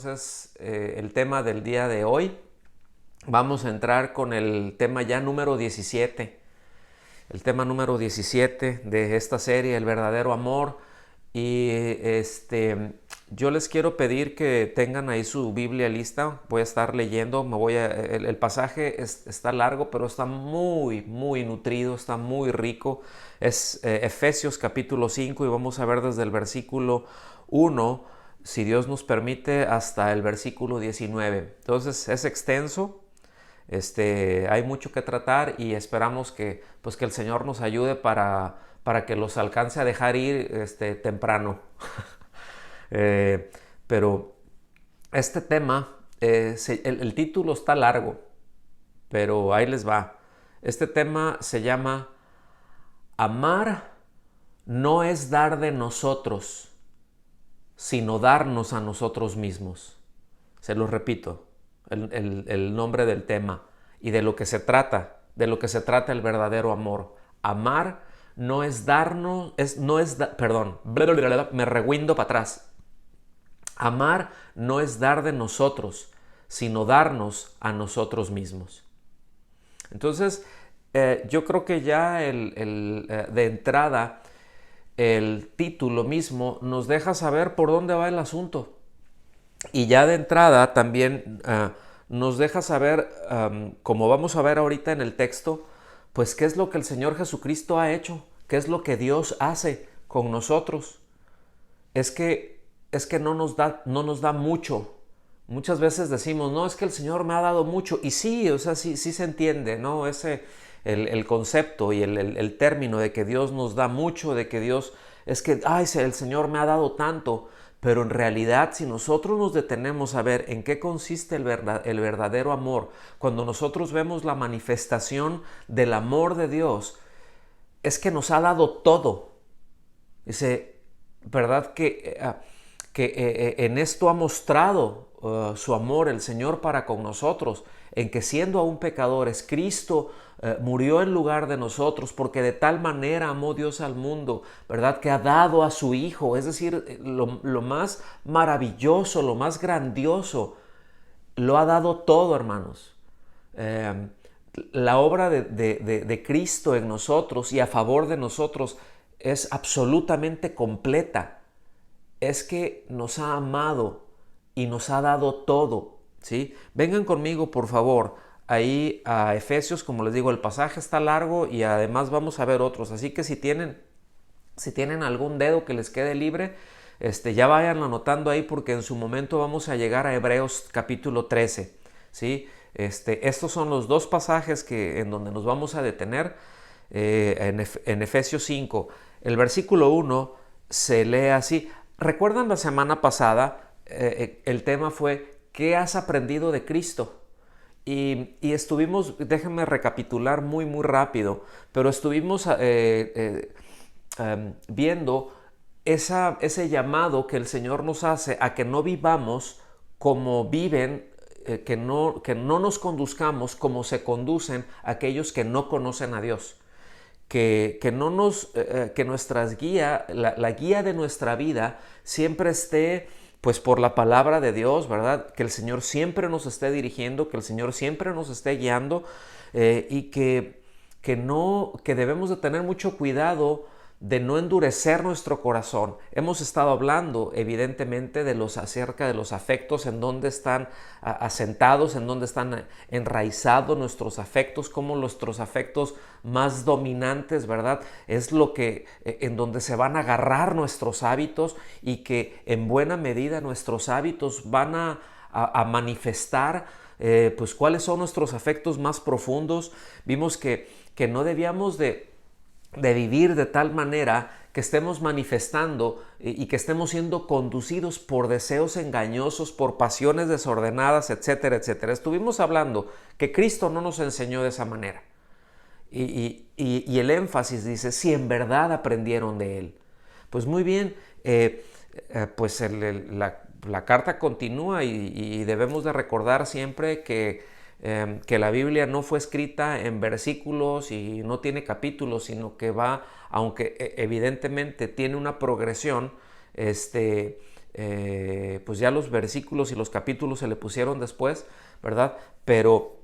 entonces el tema del día de hoy. Vamos a entrar con el tema ya número 17. El tema número 17 de esta serie, el verdadero amor. Y yo les quiero pedir que tengan ahí su Biblia lista. Voy a estar leyendo, el pasaje está largo, pero está muy nutrido, está muy rico. Es Efesios capítulo 5 y vamos a ver desde el versículo 1, si Dios nos permite, hasta el versículo 19. Entonces es extenso. Hay mucho que tratar y esperamos que el Señor nos ayude para que los alcance a dejar ir temprano. Pero este tema, el título está largo, pero ahí les va. Este tema se llama Amar no es dar de nosotros, sino darnos a nosotros mismos. Se los repito, el nombre del tema y de lo que se trata, el verdadero amor. Amar no es darnos, me rewindo para atrás. Amar no es dar de nosotros, sino darnos a nosotros mismos. Entonces, yo creo que ya de entrada el título mismo nos deja saber por dónde va el asunto. Y ya de entrada también nos deja saber, como vamos a ver ahorita en el texto, pues qué es lo que el Señor Jesucristo ha hecho, qué es lo que Dios hace con nosotros. Es que no nos da mucho. Muchas veces decimos, no, es que el Señor me ha dado mucho. Y sí, o sea, sí se entiende, ¿no? El concepto y el término de que Dios nos da mucho, de que Dios, el Señor me ha dado tanto. Pero en realidad, si nosotros nos detenemos a ver en qué consiste el verdadero amor, cuando nosotros vemos la manifestación del amor de Dios, es que nos ha dado todo. Dice, ¿verdad? Que en esto ha mostrado su amor el Señor para con nosotros, en que siendo aún pecadores, Cristo murió en lugar de nosotros, porque de tal manera amó Dios al mundo, ¿verdad? Que ha dado a su Hijo, es decir, lo más maravilloso, lo más grandioso, lo ha dado todo, hermanos. La obra de Cristo en nosotros y a favor de nosotros es absolutamente completa. Es que nos ha amado y nos ha dado todo, ¿sí? Vengan conmigo, por favor, ahí a Efesios. Como les digo, el pasaje está largo y además vamos a ver otros, así que si tienen algún dedo que les quede libre, ya vayan anotando ahí, porque en su momento vamos a llegar a Hebreos capítulo 13, ¿sí? Estos son los dos pasajes en donde nos vamos a detener, en Efesios 5. El versículo 1 se lee así. ¿Recuerdan la semana pasada? El tema fue ¿qué has aprendido de Cristo? Y estuvimos, déjenme recapitular muy rápido, pero estuvimos viendo ese llamado que el Señor nos hace a que no vivamos como viven, que no nos conduzcamos como se conducen aquellos que no conocen a Dios. Que nuestras guías, la guía de nuestra vida siempre esté pues por la palabra de Dios, ¿verdad? Que el Señor siempre nos esté dirigiendo, que el Señor siempre nos esté guiando, y que debemos de tener mucho cuidado de no endurecer nuestro corazón. Hemos estado hablando evidentemente acerca de los afectos, en dónde están asentados, en dónde están enraizados nuestros afectos, cómo nuestros afectos más dominantes, ¿verdad? Es lo que en donde se van a agarrar nuestros hábitos, y que en buena medida nuestros hábitos van a manifestar pues cuáles son nuestros afectos más profundos. Vimos que no debíamos de vivir de tal manera que estemos manifestando y que estemos siendo conducidos por deseos engañosos, por pasiones desordenadas, etcétera, etcétera. Estuvimos hablando que Cristo no nos enseñó de esa manera. Y el énfasis dice, si en verdad aprendieron de Él. Pues muy bien, pues la carta continúa y debemos de recordar siempre que la Biblia no fue escrita en versículos y no tiene capítulos, sino que va, aunque evidentemente tiene una progresión, pues ya los versículos y los capítulos se le pusieron después, ¿verdad? Pero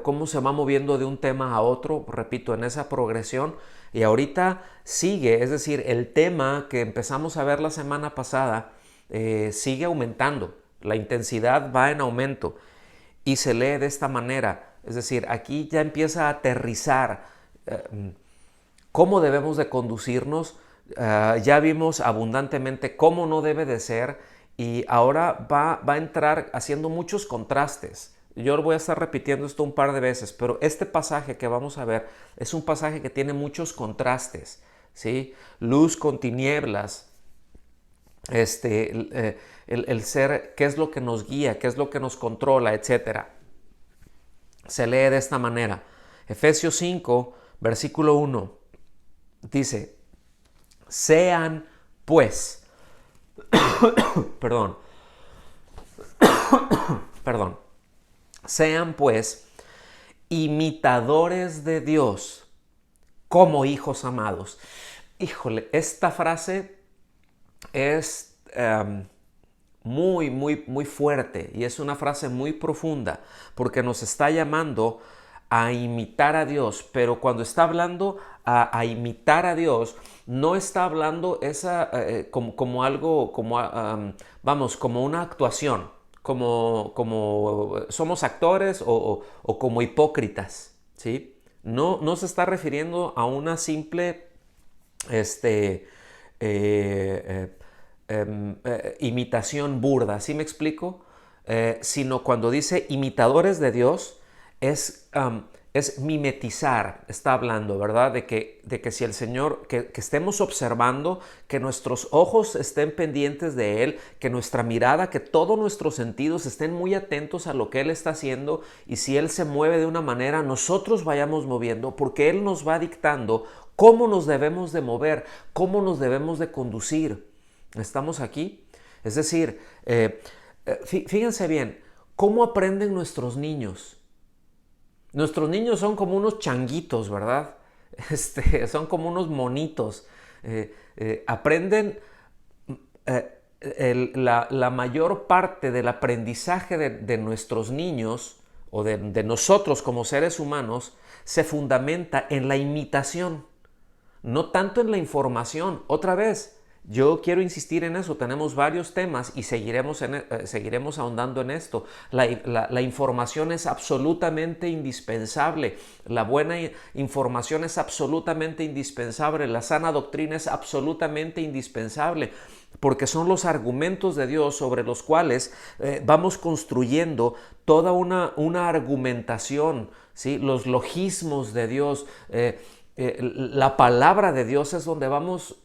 cómo se va moviendo de un tema a otro, repito, en esa progresión. Y ahorita sigue, es decir, el tema que empezamos a ver la semana pasada sigue aumentando. La intensidad va en aumento y se lee de esta manera. Es decir, aquí ya empieza a aterrizar cómo debemos de conducirnos. Ya vimos abundantemente cómo no debe de ser y ahora va a entrar haciendo muchos contrastes. Yo voy a estar repitiendo esto un par de veces, pero este pasaje que vamos a ver es un pasaje que tiene muchos contrastes, ¿sí? Luz con tinieblas, el ser, qué es lo que nos guía, qué es lo que nos controla, etcétera. Se lee de esta manera. Efesios 5, versículo 1, dice: sean pues, perdón, sean pues imitadores de Dios como hijos amados. Híjole, esta frase es muy fuerte y es una frase muy profunda porque nos está llamando a imitar a Dios, pero cuando está hablando a imitar a Dios, no está hablando como algo, como una actuación, como somos actores o como hipócritas, ¿sí? No se está refiriendo a una simple imitación burda, ¿sí me explico? Sino cuando dice imitadores de Dios, es mimetizar, está hablando, ¿verdad? De que si el Señor, que estemos observando, que nuestros ojos estén pendientes de Él, que nuestra mirada, que todos nuestros sentidos estén muy atentos a lo que Él está haciendo, y si Él se mueve de una manera, nosotros vayamos moviendo, porque Él nos va dictando cómo nos debemos de mover, cómo nos debemos de conducir. ¿Estamos aquí? Es decir, fíjense bien, ¿cómo aprenden nuestros niños? Nuestros niños son como unos changuitos, ¿verdad? Son como unos monitos. Aprenden la mayor parte del aprendizaje de nuestros niños o de nosotros como seres humanos se fundamenta en la imitación, no tanto en la información. Otra vez, yo quiero insistir en eso, tenemos varios temas y seguiremos ahondando en esto. La información es absolutamente indispensable, la buena información es absolutamente indispensable, la sana doctrina es absolutamente indispensable, porque son los argumentos de Dios sobre los cuales vamos construyendo toda una argumentación, ¿sí? Los logismos de Dios, la palabra de Dios es donde vamos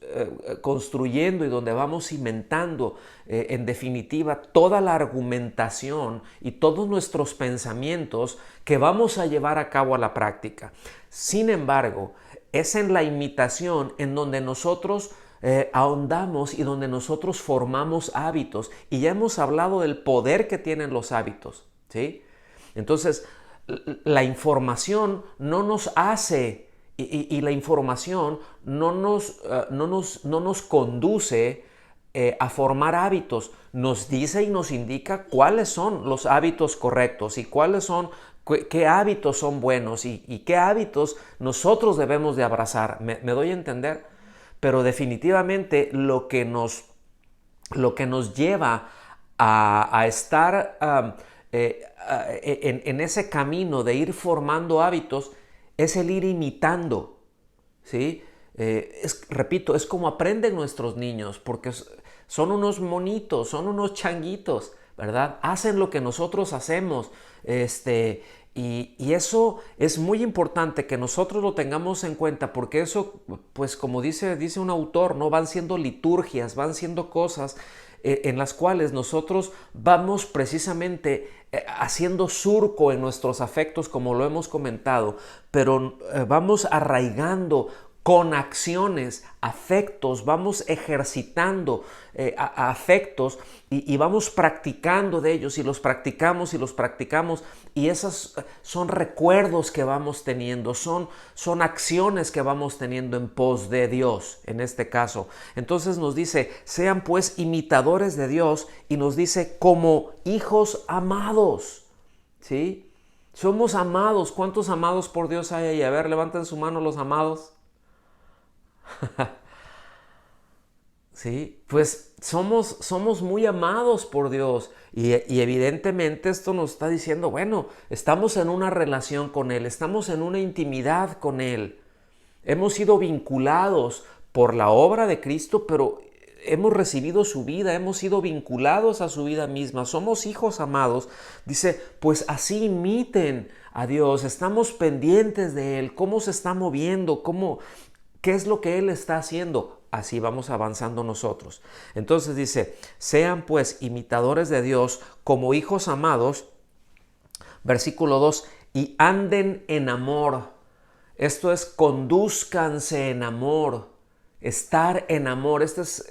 construyendo y donde vamos cimentando, en definitiva, toda la argumentación y todos nuestros pensamientos que vamos a llevar a cabo a la práctica. Sin embargo, es en la imitación en donde nosotros ahondamos y donde nosotros formamos hábitos. Y ya hemos hablado del poder que tienen los hábitos, ¿sí? Entonces, la información no nos hace y la información no nos conduce a formar hábitos. Nos dice y nos indica cuáles son los hábitos correctos y qué hábitos son buenos y qué hábitos nosotros debemos de abrazar. ¿Me doy a entender? Pero definitivamente lo que nos lleva a estar en ese camino de ir formando hábitos es el ir imitando, ¿sí? Repito, es como aprenden nuestros niños, porque son unos monitos, son unos changuitos, ¿verdad? Hacen lo que nosotros hacemos, y eso es muy importante que nosotros lo tengamos en cuenta, porque eso, pues como dice un autor, ¿no? Van siendo liturgias, van siendo cosas en las cuales nosotros vamos precisamente haciendo surco en nuestros afectos, como lo hemos comentado, pero vamos arraigando con acciones, afectos, vamos ejercitando afectos y vamos practicando de ellos y los practicamos y esos son recuerdos que vamos teniendo, son acciones que vamos teniendo en pos de Dios en este caso. Entonces nos dice, sean pues imitadores de Dios y nos dice como hijos amados, ¿sí? Somos amados. ¿Cuántos amados por Dios hay ahí? A ver, levanten su mano los amados. Sí, pues somos muy amados por Dios y evidentemente esto nos está diciendo, bueno, estamos en una relación con Él, estamos en una intimidad con Él. Hemos sido vinculados por la obra de Cristo, pero hemos recibido su vida, hemos sido vinculados a su vida misma, somos hijos amados. Dice, pues así imiten a Dios, estamos pendientes de Él, cómo se está moviendo, qué es lo que Él está haciendo. Así vamos avanzando nosotros. Entonces dice, sean pues imitadores de Dios como hijos amados, versículo 2, y anden en amor. Esto es, condúzcanse en amor, estar en amor. Esto es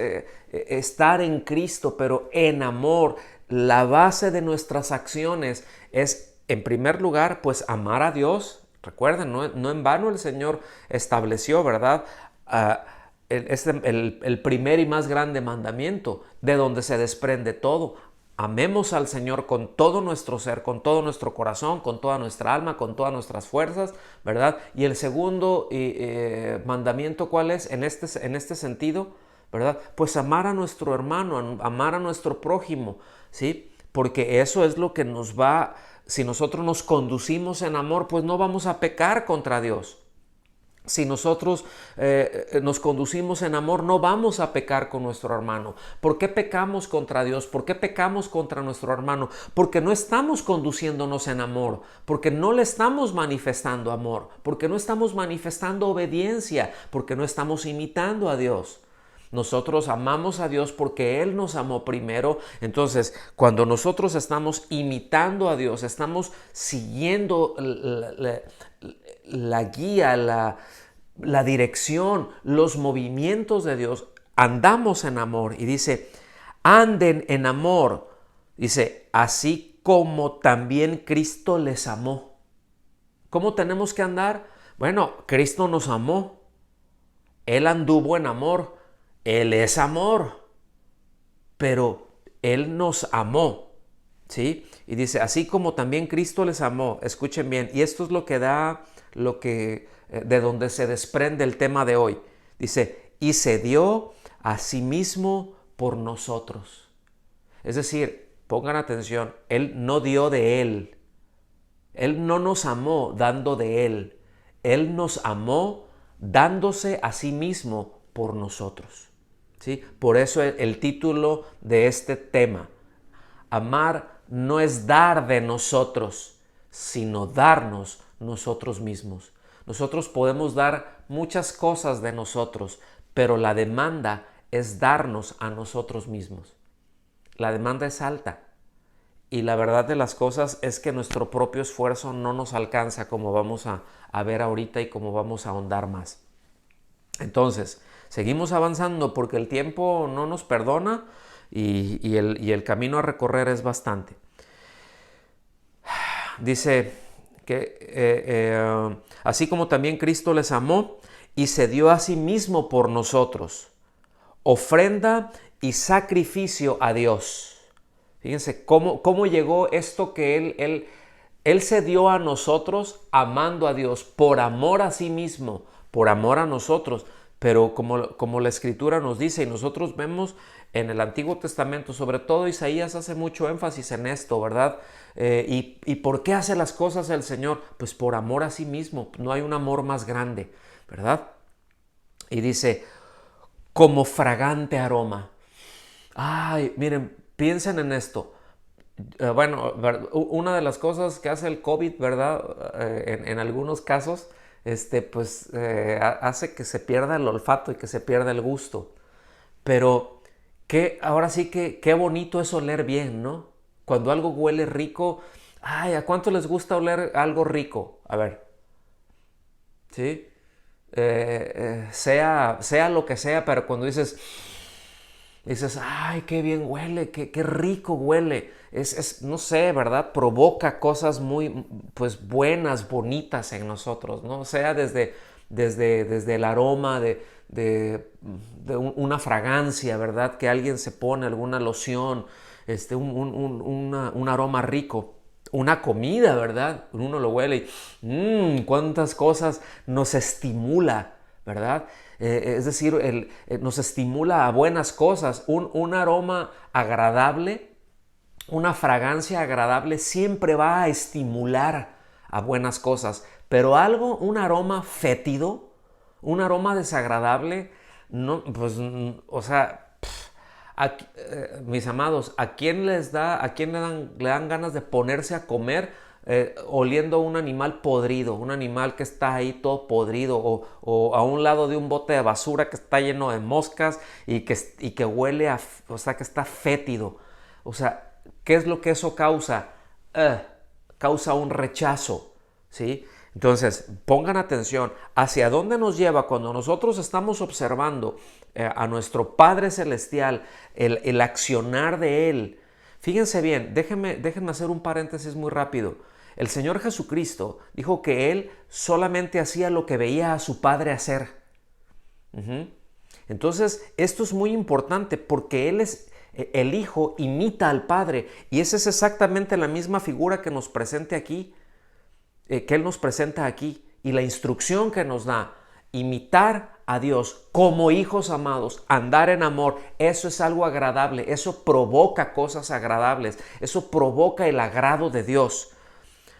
estar en Cristo, pero en amor. La base de nuestras acciones es, en primer lugar, pues amar a Dios. Recuerden, no en vano el Señor estableció, ¿verdad? El primer y más grande mandamiento, de donde se desprende todo. Amemos al Señor con todo nuestro ser, con todo nuestro corazón, con toda nuestra alma, con todas nuestras fuerzas, ¿verdad? Y el segundo mandamiento, ¿cuál es? En este sentido, ¿verdad? Pues amar a nuestro hermano, amar a nuestro prójimo, ¿sí? Porque eso es lo que nos va, si nosotros nos conducimos en amor, pues no vamos a pecar contra Dios. Si nosotros nos conducimos en amor, no vamos a pecar con nuestro hermano. ¿Por qué pecamos contra Dios? ¿Por qué pecamos contra nuestro hermano? Porque no estamos conduciéndonos en amor, porque no le estamos manifestando amor, porque no estamos manifestando obediencia, porque no estamos imitando a Dios. Nosotros amamos a Dios porque Él nos amó primero. Entonces, cuando nosotros estamos imitando a Dios, estamos siguiendo la guía, la dirección, los movimientos de Dios, andamos en amor. Y dice, anden en amor. Dice, así como también Cristo les amó. ¿Cómo tenemos que andar? Bueno, Cristo nos amó. Él anduvo en amor. Él es amor. Pero Él nos amó. ¿Sí? Y dice, así como también Cristo les amó. Escuchen bien. Y esto es lo que da, de donde se desprende el tema de hoy. Dice, y se dio a sí mismo por nosotros. Es decir, pongan atención, Él no dio de Él. Él no nos amó dando de Él. Él nos amó dándose a sí mismo por nosotros. ¿Sí? Por eso el título de este tema, amar no es dar de nosotros, sino darnos nosotros mismos. Nosotros podemos dar muchas cosas de nosotros, pero la demanda es darnos a nosotros mismos. La demanda es alta y la verdad de las cosas es que nuestro propio esfuerzo no nos alcanza, como vamos a ver ahorita y como vamos a ahondar más. Entonces, seguimos avanzando porque el tiempo no nos perdona y el camino a recorrer es bastante. Dice que así como también Cristo les amó y se dio a sí mismo por nosotros, ofrenda y sacrificio a Dios. Fíjense cómo llegó esto que Él se dio a nosotros amando a Dios, por amor a sí mismo, por amor a nosotros. Pero como la Escritura nos dice, y nosotros vemos en el Antiguo Testamento, sobre todo Isaías hace mucho énfasis en esto, ¿verdad? ¿Y por qué hace las cosas el Señor? Pues por amor a sí mismo. No hay un amor más grande, ¿verdad? Y dice, como fragante aroma. Ay, miren, piensen en esto. Bueno, una de las cosas que hace el COVID, ¿verdad? En algunos casos, pues hace que se pierda el olfato y que se pierda el gusto. Pero ahora sí que qué bonito es oler bien, ¿no? Cuando algo huele rico, ay, ¿a cuánto les gusta oler algo rico? A ver, ¿sí? sea lo que sea, pero cuando dices, ay, qué bien huele, qué rico huele. No sé, ¿verdad? Provoca cosas muy, pues, buenas, bonitas en nosotros, ¿no? Sea desde el aroma de una fragancia, ¿verdad? Que alguien se pone, alguna loción, un aroma rico. Una comida, ¿verdad? Uno lo huele y cuántas cosas nos estimula, ¿verdad? Es decir, nos estimula a buenas cosas. Un aroma agradable, una fragancia agradable siempre va a estimular a buenas cosas. Pero un aroma fétido, un aroma desagradable, no, pues, o sea, mis amados, ¿a quién le dan ganas de ponerse a comer oliendo un animal podrido, un animal que está ahí todo podrido o a un lado de un bote de basura que está lleno de moscas y que huele o sea, que está fétido? O sea, ¿qué es lo que eso causa? Causa un rechazo, ¿sí? Entonces, pongan atención, ¿hacia dónde nos lleva cuando nosotros estamos observando a nuestro Padre Celestial, el accionar de Él? Fíjense bien, déjenme hacer un paréntesis muy rápido. El Señor Jesucristo dijo que Él solamente hacía lo que veía a su Padre hacer. Entonces, esto es muy importante porque Él es el Hijo, imita al Padre, y esa es exactamente la misma figura que nos presenta aquí. Que Él nos presenta aquí y la instrucción que nos da, imitar a Dios como hijos amados, andar en amor, eso es algo agradable, eso provoca cosas agradables, eso provoca el agrado de Dios.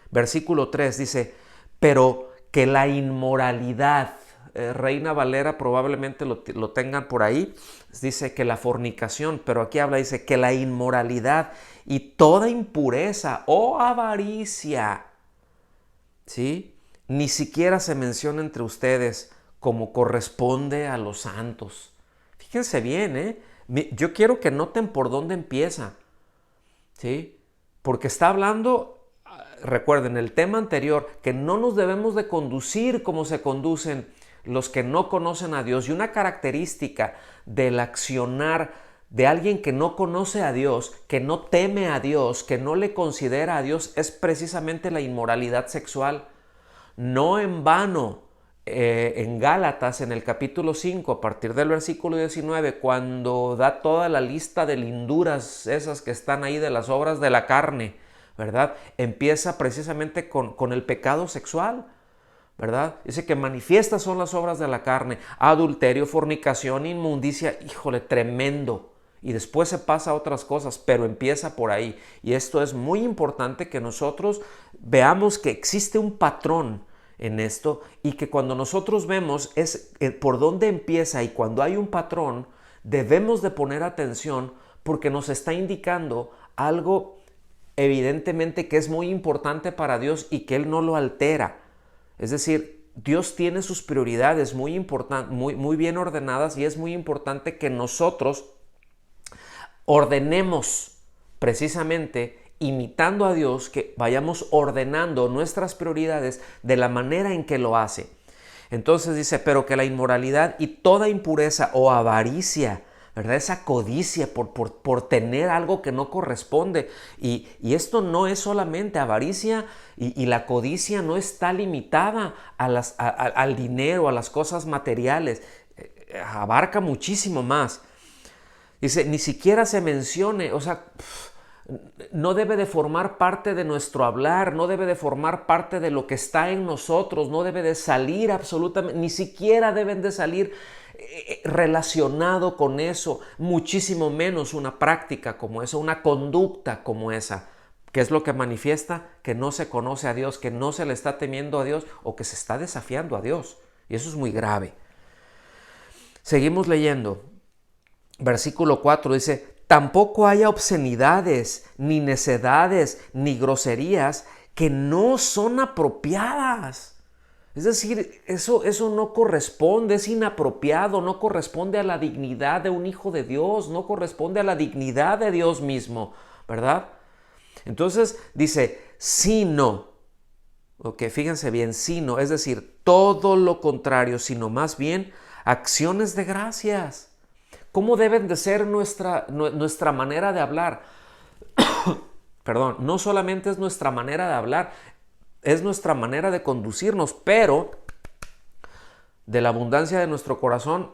Versículo 3 dice, pero que la inmoralidad, Reina Valera probablemente lo tengan por ahí, dice que la fornicación, pero aquí dice que la inmoralidad y toda impureza o avaricia, ¿sí? Ni siquiera se menciona entre ustedes como corresponde a los santos. Fíjense bien, ¿eh? Yo quiero que noten por dónde empieza, ¿sí? Porque está hablando, recuerden el tema anterior, que no nos debemos de conducir como se conducen los que no conocen a Dios. Y una característica del accionar de alguien que no conoce a Dios, que no teme a Dios, que no le considera a Dios, es precisamente la inmoralidad sexual. No en vano, en Gálatas, en el capítulo 5, a partir del versículo 19, cuando da toda la lista de linduras esas que están ahí de las obras de la carne, ¿verdad? Empieza precisamente con el pecado sexual, ¿verdad? Dice que manifiestas son las obras de la carne: adulterio, fornicación, inmundicia. Híjole, tremendo. Y después se pasa a otras cosas, pero empieza por ahí. Y esto es muy importante, que nosotros veamos que existe un patrón en esto, y que cuando nosotros vemos por dónde empieza, y cuando hay un patrón debemos de poner atención, porque nos está indicando algo evidentemente que es muy importante para Dios y que Él no lo altera. Es decir, Dios tiene sus prioridades muy bien ordenadas, y es muy importante que nosotros ordenemos, precisamente imitando a Dios, que vayamos ordenando nuestras prioridades de la manera en que lo hace. Entonces dice, pero que la inmoralidad y toda impureza o avaricia, ¿verdad? Esa codicia por tener algo que no corresponde. Y esto no es solamente avaricia, y la codicia no está limitada al dinero, a las cosas materiales. Abarca muchísimo más. Dice, ni siquiera se mencione, o sea, no debe de formar parte de nuestro hablar, no debe de formar parte de lo que está en nosotros, no debe de salir absolutamente, ni siquiera deben de salir relacionado con eso, muchísimo menos una práctica como esa, una conducta como esa. ¿Qué es lo que manifiesta? Que no se conoce a Dios, que no se le está temiendo a Dios, o que se está desafiando a Dios. Y eso es muy grave. Seguimos leyendo. Versículo 4 dice, tampoco haya obscenidades, ni necedades, ni groserías que no son apropiadas. Es decir, eso no corresponde, es inapropiado, no corresponde a la dignidad de un hijo de Dios, no corresponde a la dignidad de Dios mismo, ¿verdad? Entonces dice, sino, Ok, fíjense bien, sino, es decir, todo lo contrario, sino más bien acciones de gracias. ¿Cómo deben de ser nuestra manera de hablar? Perdón, no solamente es nuestra manera de hablar, es nuestra manera de conducirnos, pero de la abundancia de nuestro corazón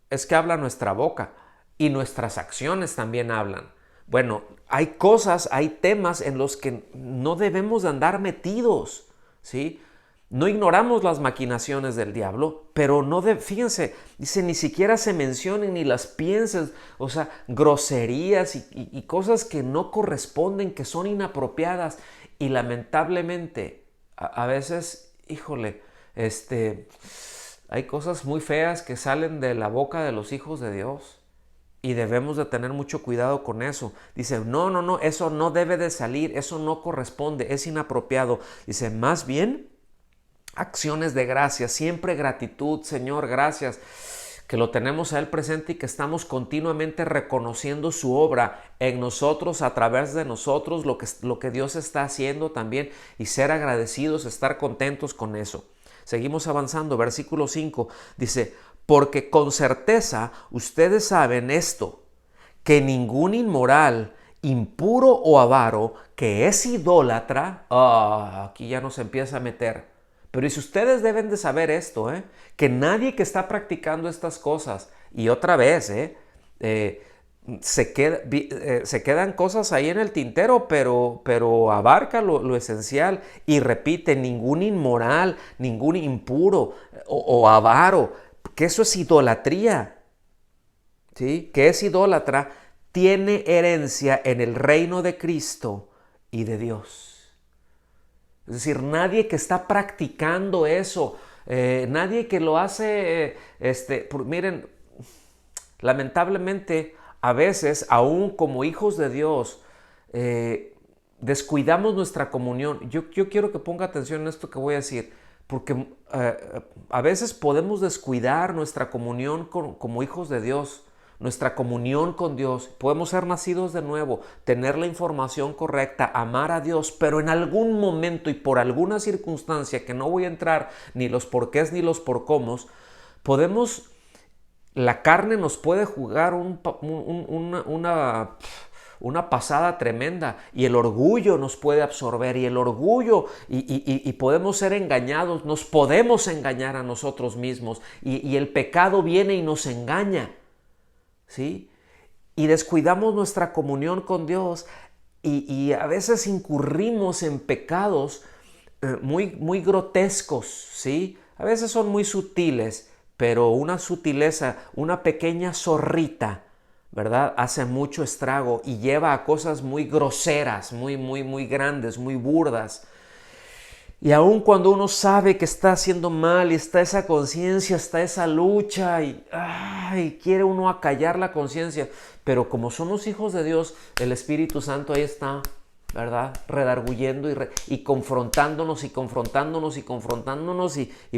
es que habla nuestra boca y nuestras acciones también hablan. Bueno, hay cosas, hay temas en los que no debemos de andar metidos, ¿sí? No ignoramos las maquinaciones del diablo, pero fíjense, dice, ni siquiera se mencionen ni las pienses, o sea, groserías y cosas que no corresponden, que son inapropiadas. Y lamentablemente, a veces, híjole, hay cosas muy feas que salen de la boca de los hijos de Dios. Y debemos de tener mucho cuidado con eso. Dice, no, eso no debe de salir, eso no corresponde, es inapropiado. Dice, más bien, acciones de gracias, siempre gratitud, Señor, gracias, que lo tenemos a Él presente y que estamos continuamente reconociendo su obra en nosotros, a través de nosotros, lo que Dios está haciendo también, y ser agradecidos, estar contentos con eso. Seguimos avanzando, versículo 5, dice, porque con certeza ustedes saben esto, que ningún inmoral, impuro o avaro, que es idólatra, aquí ya nos empieza a meter. Pero si ustedes deben de saber esto, que nadie que está practicando estas cosas, y otra vez, se quedan cosas ahí en el tintero, pero abarca lo esencial y repite, ningún inmoral, ningún impuro o avaro, que eso es idolatría, ¿sí? Que es idólatra, tiene herencia en el reino de Cristo y de Dios. Es decir, nadie que está practicando eso, nadie que lo hace, miren, lamentablemente a veces, aún como hijos de Dios, descuidamos nuestra comunión. Yo quiero que ponga atención en esto que voy a decir, porque a veces podemos descuidar nuestra comunión como hijos de Dios, nuestra comunión con Dios. Podemos ser nacidos de nuevo, tener la información correcta, amar a Dios, pero en algún momento y por alguna circunstancia que no voy a entrar ni los porqués ni los por cómo, la carne nos puede jugar una pasada tremenda, y el orgullo nos puede absorber, y el orgullo y podemos ser engañados, nos podemos engañar a nosotros mismos, y el pecado viene y nos engaña, ¿sí? Y descuidamos nuestra comunión con Dios, y a veces incurrimos en pecados muy grotescos, ¿sí? A veces son muy sutiles, pero una sutileza, una pequeña zorrita, ¿verdad? Hace mucho estrago y lleva a cosas muy groseras, muy grandes, muy burdas. Y aun cuando uno sabe que está haciendo mal y está esa conciencia, está esa lucha y quiere uno acallar la conciencia, pero como somos hijos de Dios, el Espíritu Santo ahí está, ¿verdad? Redarguyendo y confrontándonos y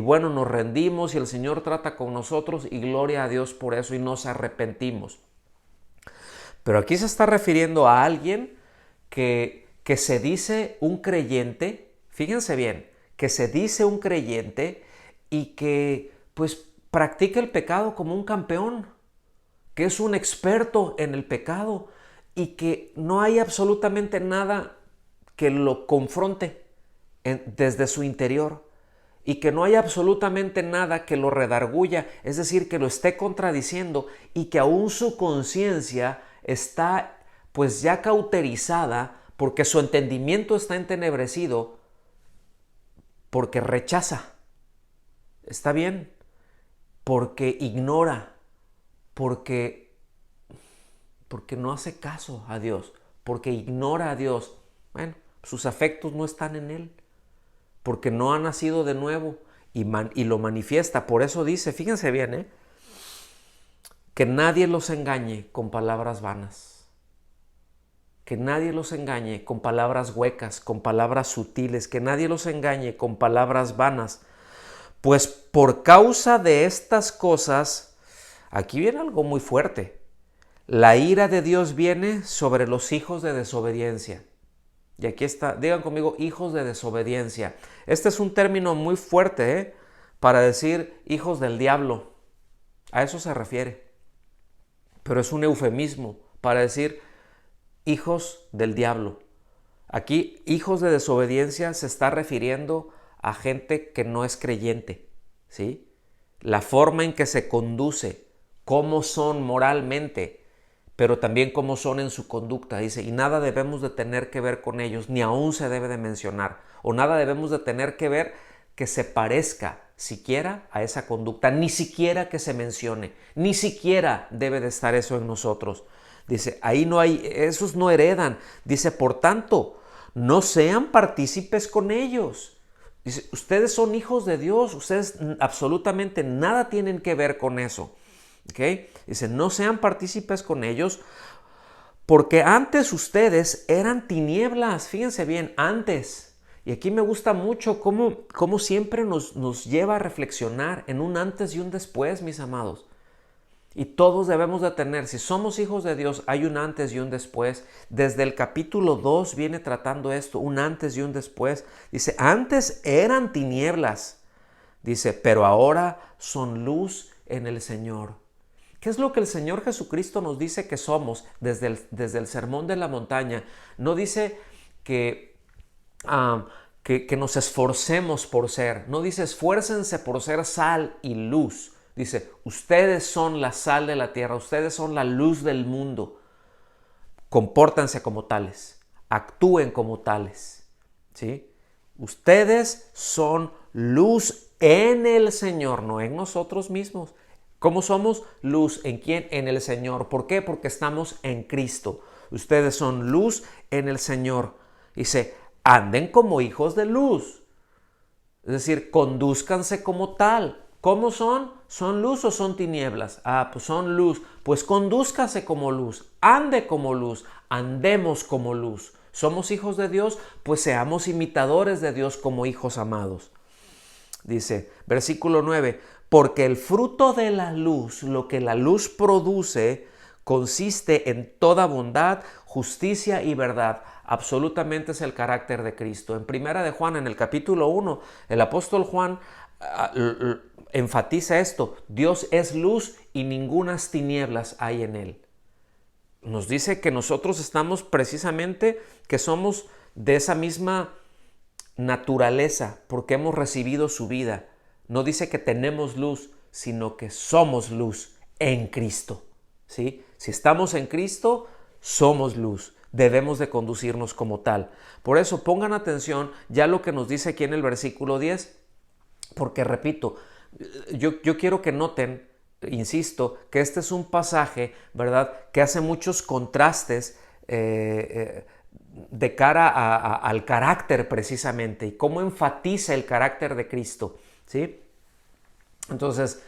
bueno, nos rendimos y el Señor trata con nosotros y gloria a Dios por eso y nos arrepentimos. Pero aquí se está refiriendo a alguien que se dice un creyente. Fíjense bien, que se dice un creyente y que pues practica el pecado como un campeón, que es un experto en el pecado y que no hay absolutamente nada que lo confronte desde su interior y que no hay absolutamente nada que lo redarguya, es decir, que lo esté contradiciendo y que aún su conciencia está pues ya cauterizada porque su entendimiento está entenebrecido, porque rechaza, ¿está bien? Porque ignora, porque no hace caso a Dios, porque ignora a Dios. Bueno, sus afectos no están en Él, porque no ha nacido de nuevo y lo manifiesta. Por eso dice, fíjense bien, que nadie los engañe con palabras vanas. Que nadie los engañe con palabras huecas, con palabras sutiles, que nadie los engañe con palabras vanas. Pues por causa de estas cosas, aquí viene algo muy fuerte. La ira de Dios viene sobre los hijos de desobediencia. Y aquí está, digan conmigo, hijos de desobediencia. Este es un término muy fuerte, para decir hijos del diablo. A eso se refiere. Pero es un eufemismo para decir hijos del diablo. Aquí, hijos de desobediencia se está refiriendo a gente que no es creyente, ¿sí? La forma en que se conduce, cómo son moralmente, pero también cómo son en su conducta, dice, y nada debemos de tener que ver con ellos, ni aún se debe de mencionar, o nada debemos de tener que ver que se parezca siquiera a esa conducta, ni siquiera que se mencione, ni siquiera debe de estar eso en nosotros. Dice, ahí no hay, esos no heredan. Dice, por tanto, no sean partícipes con ellos. Dice, ustedes son hijos de Dios, ustedes absolutamente nada tienen que ver con eso. ¿Okay? Dice, no sean partícipes con ellos, porque antes ustedes eran tinieblas. Fíjense bien, antes. Y aquí me gusta mucho cómo siempre nos lleva a reflexionar en un antes y un después, mis amados. Y todos debemos de tener, si somos hijos de Dios, hay un antes y un después. Desde el capítulo 2 viene tratando esto, un antes y un después. Dice, antes eran tinieblas. Dice, pero ahora son luz en el Señor. ¿Qué es lo que el Señor Jesucristo nos dice que somos desde el Sermón de la Montaña? No dice que nos esforcemos por ser. No dice esfuércense por ser sal y luz. Dice, ustedes son la sal de la tierra, ustedes son la luz del mundo. Compórtense como tales, actúen como tales, ¿sí? Ustedes son luz en el Señor, no en nosotros mismos. ¿Cómo somos luz? ¿En quién? En el Señor. ¿Por qué? Porque estamos en Cristo. Ustedes son luz en el Señor. Dice, anden como hijos de luz. Es decir, condúzcanse como tal. ¿Cómo son? ¿Son luz o son tinieblas? Pues son luz. Pues condúzcase como luz. Ande como luz. Andemos como luz. ¿Somos hijos de Dios? Pues seamos imitadores de Dios como hijos amados. Dice, versículo 9, porque el fruto de la luz, lo que la luz produce, consiste en toda bondad, justicia y verdad. Absolutamente es el carácter de Cristo. En Primera de Juan, en el capítulo 1, el apóstol Juan enfatiza esto: Dios es luz y ningunas tinieblas hay en él. Nos dice que nosotros estamos precisamente, que somos de esa misma naturaleza porque hemos recibido su vida. No dice que tenemos luz, sino que somos luz en Cristo, ¿sí? Si estamos en Cristo, somos luz. Debemos de conducirnos como tal. Por eso pongan atención ya lo que nos dice aquí en el versículo 10, porque repito, yo quiero que noten, insisto, que este es un pasaje, ¿verdad?, que hace muchos contrastes de cara al carácter precisamente, y cómo enfatiza el carácter de Cristo, ¿sí? Entonces,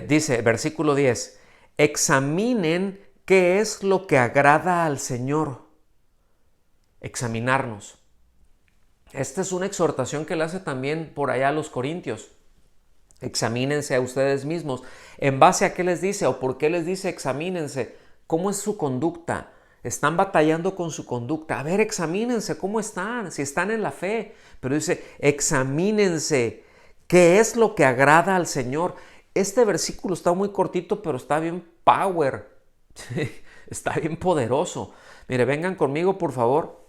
dice, versículo 10, examinen qué es lo que agrada al Señor. Examinarnos. Esta es una exhortación que le hace también por allá a los corintios. Examínense a ustedes mismos. ¿En base a qué les dice o por qué les dice examínense? ¿Cómo es su conducta? Están batallando con su conducta. A ver, examínense cómo están, si están en la fe. Pero dice, examínense qué es lo que agrada al Señor. Este versículo está muy cortito, pero está bien power. Está bien poderoso. Mire, vengan conmigo, por favor,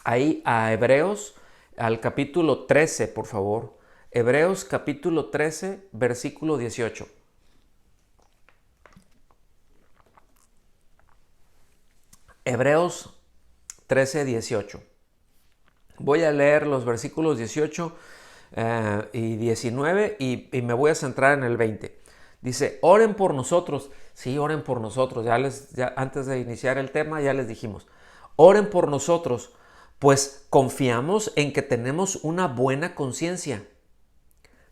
ahí a Hebreos, al capítulo 13, por favor. Hebreos capítulo 13, versículo 18. Hebreos 13, 18. Voy a leer los versículos 18 y 19 y me voy a centrar en el 20. Dice, oren por nosotros. Sí, oren por nosotros. Ya antes de iniciar el tema ya les dijimos. Oren por nosotros, pues confiamos en que tenemos una buena conciencia,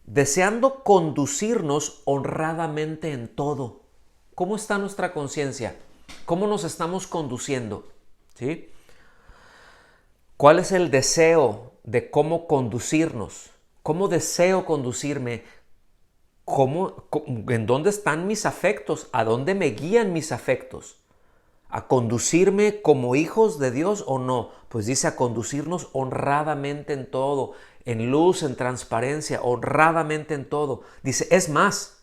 deseando conducirnos honradamente en todo. ¿Cómo está nuestra conciencia? ¿Cómo nos estamos conduciendo? ¿Sí? ¿Cuál es el deseo de cómo conducirnos? ¿Cómo deseo conducirme? ¿En dónde están mis afectos? ¿A dónde me guían mis afectos? ¿A conducirme como hijos de Dios o no? Pues dice a conducirnos honradamente en todo, en luz, en transparencia, honradamente en todo. Dice, es más,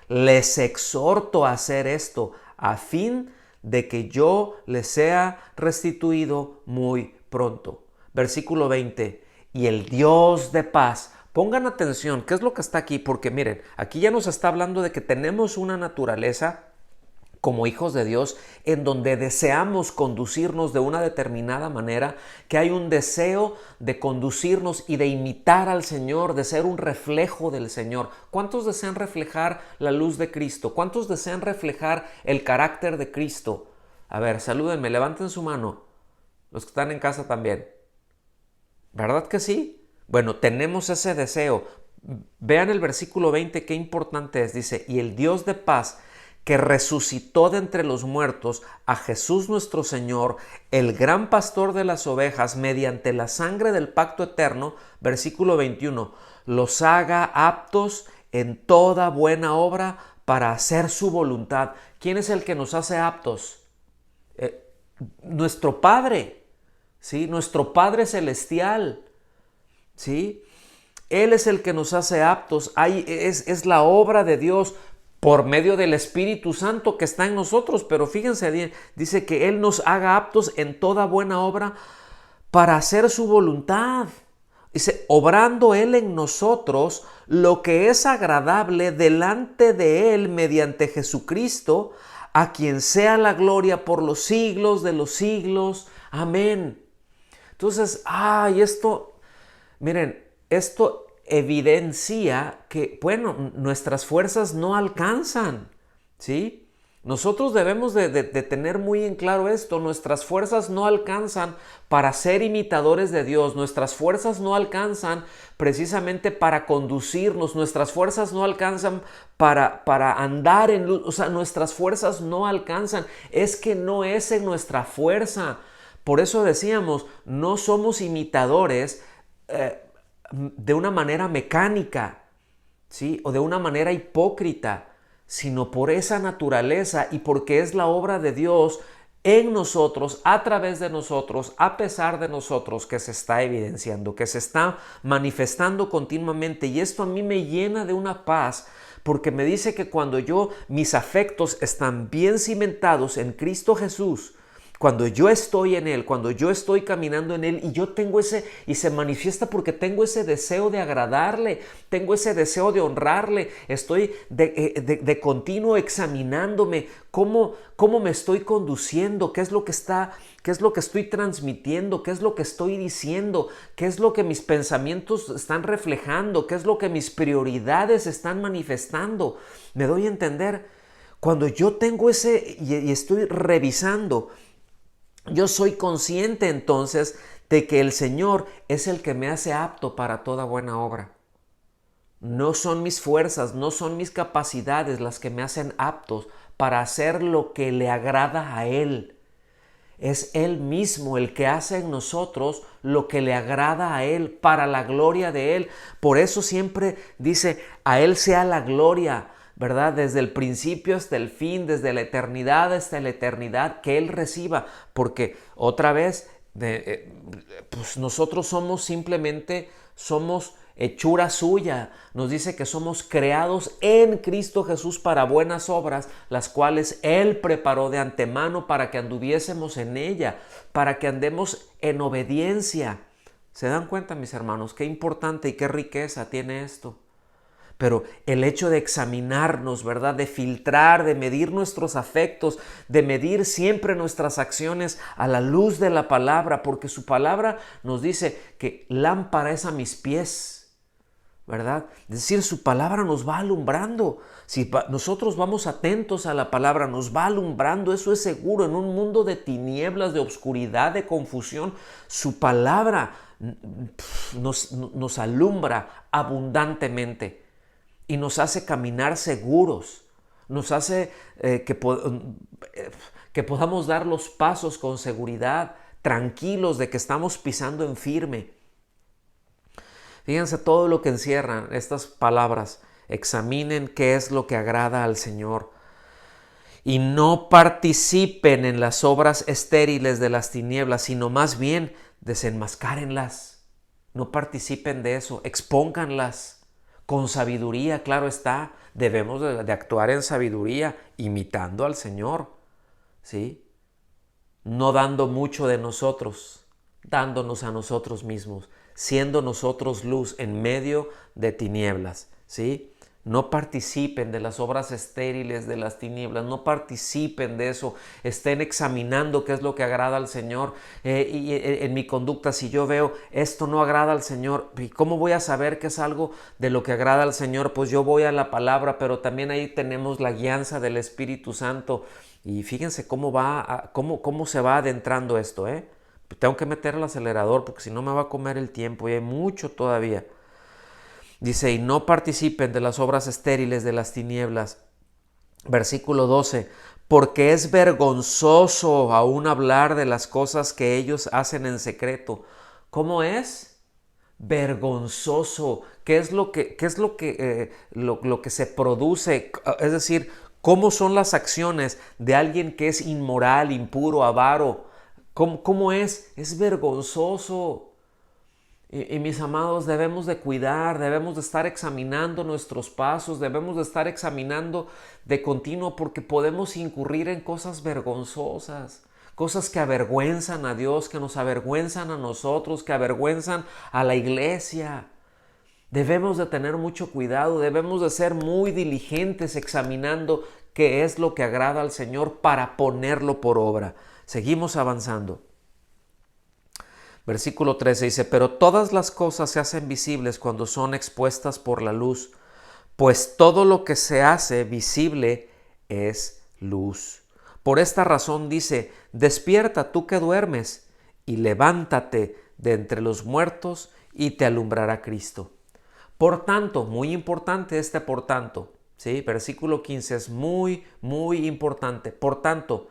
les exhorto a hacer esto a fin de que yo les sea restituido muy pronto. Versículo 20. Y el Dios de paz. Pongan atención, ¿qué es lo que está aquí? Porque miren, aquí ya nos está hablando de que tenemos una naturaleza como hijos de Dios, en donde deseamos conducirnos de una determinada manera, que hay un deseo de conducirnos y de imitar al Señor, de ser un reflejo del Señor. ¿Cuántos desean reflejar la luz de Cristo? ¿Cuántos desean reflejar el carácter de Cristo? A ver, salúdenme, levanten su mano, los que están en casa también. ¿Verdad que sí? Bueno, tenemos ese deseo. Vean el versículo 20, qué importante es. Dice, y el Dios de paz, que resucitó de entre los muertos a Jesús nuestro Señor, el gran pastor de las ovejas, mediante la sangre del pacto eterno, versículo 21, los haga aptos en toda buena obra para hacer su voluntad. ¿Quién es el que nos hace aptos? Nuestro Padre, ¿sí? Nuestro Padre celestial, ¿sí? Él es el que nos hace aptos. Es la obra de Dios por medio del Espíritu Santo que está en nosotros. Pero fíjense bien, dice que Él nos haga aptos en toda buena obra para hacer su voluntad. Dice, obrando Él en nosotros lo que es agradable delante de Él mediante Jesucristo, a quien sea la gloria por los siglos de los siglos. Amén. Entonces, miren, esto evidencia que, bueno, nuestras fuerzas no alcanzan, ¿sí? Nosotros debemos de tener muy en claro esto. Nuestras fuerzas no alcanzan para ser imitadores de Dios. Nuestras fuerzas no alcanzan precisamente para conducirnos. Nuestras fuerzas no alcanzan para andar en luz. O sea, nuestras fuerzas no alcanzan. Es que no es en nuestra fuerza. Por eso decíamos, no somos imitadores de una manera mecánica, ¿sí? O de una manera hipócrita, sino por esa naturaleza y porque es la obra de Dios en nosotros, a través de nosotros, a pesar de nosotros, que se está evidenciando, que se está manifestando continuamente. Y esto a mí me llena de una paz, porque me dice que cuando mis afectos están bien cimentados en Cristo Jesús, cuando yo estoy en Él, cuando yo estoy caminando en Él y yo tengo y se manifiesta porque tengo ese deseo de agradarle, tengo ese deseo de honrarle, estoy de continuo examinándome cómo me estoy conduciendo, qué es lo que estoy transmitiendo, qué es lo que estoy diciendo, qué es lo que mis pensamientos están reflejando, qué es lo que mis prioridades están manifestando. ¿Me doy a entender? Cuando yo tengo y estoy revisando, yo soy consciente entonces de que el Señor es el que me hace apto para toda buena obra. No son mis fuerzas, no son mis capacidades las que me hacen aptos para hacer lo que le agrada a Él. Es Él mismo el que hace en nosotros lo que le agrada a Él, para la gloria de Él. Por eso siempre dice, a Él sea la gloria, ¿verdad? Desde el principio hasta el fin, desde la eternidad hasta la eternidad, que Él reciba. Porque otra vez, pues nosotros somos hechura suya. Nos dice que somos creados en Cristo Jesús para buenas obras, las cuales Él preparó de antemano para que anduviésemos en ella, para que andemos en obediencia. ¿Se dan cuenta, mis hermanos, qué importante y qué riqueza tiene esto? Pero el hecho de examinarnos, ¿verdad? De filtrar, de medir nuestros afectos, de medir siempre nuestras acciones a la luz de la palabra, porque su palabra nos dice que lámpara es a mis pies, ¿verdad? Es decir, su palabra nos va alumbrando. Si nosotros vamos atentos a la palabra, nos va alumbrando, eso es seguro. En un mundo de tinieblas, de oscuridad, de confusión, su palabra nos alumbra abundantemente. Y nos hace caminar seguros, nos hace que podamos dar los pasos con seguridad, tranquilos de que estamos pisando en firme. Fíjense todo lo que encierran estas palabras. Examinen qué es lo que agrada al Señor. y no participen en las obras estériles de las tinieblas, sino más bien desenmascárenlas. No participen de eso, expónganlas con sabiduría, claro está. Debemos de actuar en sabiduría, imitando al Señor, ¿sí? No dando mucho de nosotros, dándonos a nosotros mismos, siendo nosotros luz en medio de tinieblas, ¿sí? No participen de las obras estériles de las tinieblas, no participen de eso, estén examinando qué es lo que agrada al Señor. En mi conducta, si yo veo esto no agrada al Señor, ¿y cómo voy a saber que es algo de lo que agrada al Señor? Pues yo voy a la palabra, pero también ahí tenemos la guianza del Espíritu Santo. Y fíjense cómo se va adentrando esto, ¿eh? Tengo que meter el acelerador porque si no me va a comer el tiempo y hay mucho todavía. Dice, y no participen de las obras estériles de las tinieblas. Versículo 12, porque es vergonzoso aún hablar de las cosas que ellos hacen en secreto. ¿Cómo es? Vergonzoso. ¿Qué es lo que se produce? Es decir, ¿cómo son las acciones de alguien que es inmoral, impuro, avaro? ¿Cómo es? Es vergonzoso. Y mis amados, debemos de cuidar, debemos de estar examinando nuestros pasos, debemos de estar examinando de continuo porque podemos incurrir en cosas vergonzosas, cosas que avergüenzan a Dios, que nos avergüenzan a nosotros, que avergüenzan a la iglesia. Debemos de tener mucho cuidado, debemos de ser muy diligentes examinando qué es lo que agrada al Señor para ponerlo por obra. Seguimos avanzando. Versículo 13 dice, pero todas las cosas se hacen visibles cuando son expuestas por la luz, pues todo lo que se hace visible es luz. Por esta razón dice, despierta tú que duermes y levántate de entre los muertos y te alumbrará Cristo. Por tanto, muy importante este por tanto, ¿sí? Versículo 15 es muy, muy importante. Por tanto,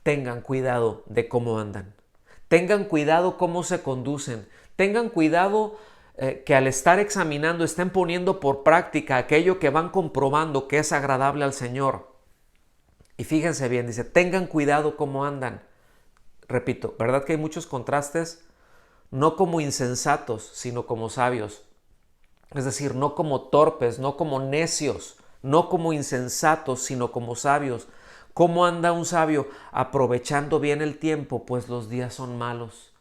tengan cuidado de cómo andan. Tengan cuidado cómo se conducen. Tengan cuidado que al estar examinando estén poniendo por práctica aquello que van comprobando que es agradable al Señor. Y fíjense bien, dice, tengan cuidado cómo andan. Repito, ¿verdad que hay muchos contrastes? No como insensatos, sino como sabios. Es decir, no como torpes, no como necios, no como insensatos, sino como sabios. ¿Cómo anda un sabio? Aprovechando bien el tiempo, pues los días son malos.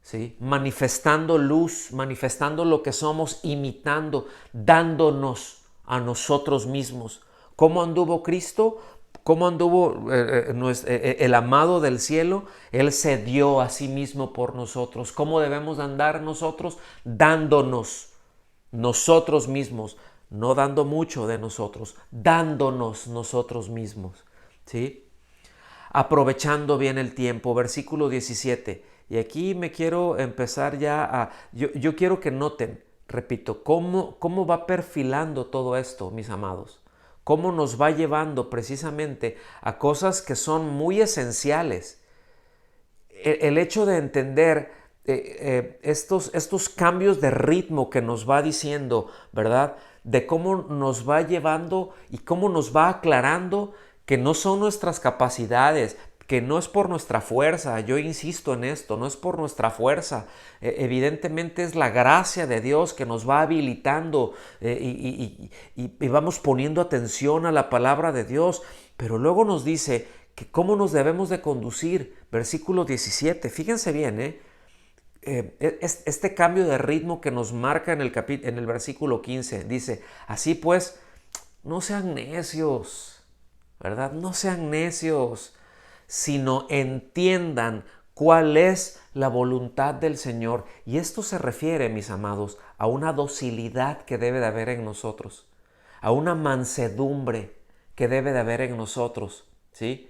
¿Sí? Manifestando luz, manifestando lo que somos, imitando, dándonos a nosotros mismos. ¿Cómo anduvo Cristo? ¿Cómo anduvo el amado del cielo? Él se dio a sí mismo por nosotros. ¿Cómo debemos andar nosotros? Dándonos nosotros mismos, no dando mucho de nosotros, dándonos nosotros mismos, ¿sí? Aprovechando bien el tiempo, versículo 17. Y aquí me quiero empezar ya yo quiero que noten, repito, cómo va perfilando todo esto, mis amados. Cómo nos va llevando precisamente a cosas que son muy esenciales. El hecho de entender estos cambios de ritmo que nos va diciendo, ¿verdad? De cómo nos va llevando y cómo nos va aclarando que no son nuestras capacidades, que no es por nuestra fuerza. Yo insisto en esto, no es por nuestra fuerza. Evidentemente es la gracia de Dios que nos va habilitando y vamos poniendo atención a la palabra de Dios. Pero luego nos dice que cómo nos debemos de conducir. Versículo 17, fíjense bien, este cambio de ritmo que nos marca en el versículo 15, dice, así pues, no sean necios, ¿verdad? No sean necios, sino entiendan cuál es la voluntad del Señor. Y esto se refiere, mis amados, a una docilidad que debe de haber en nosotros, a una mansedumbre que debe de haber en nosotros, ¿sí?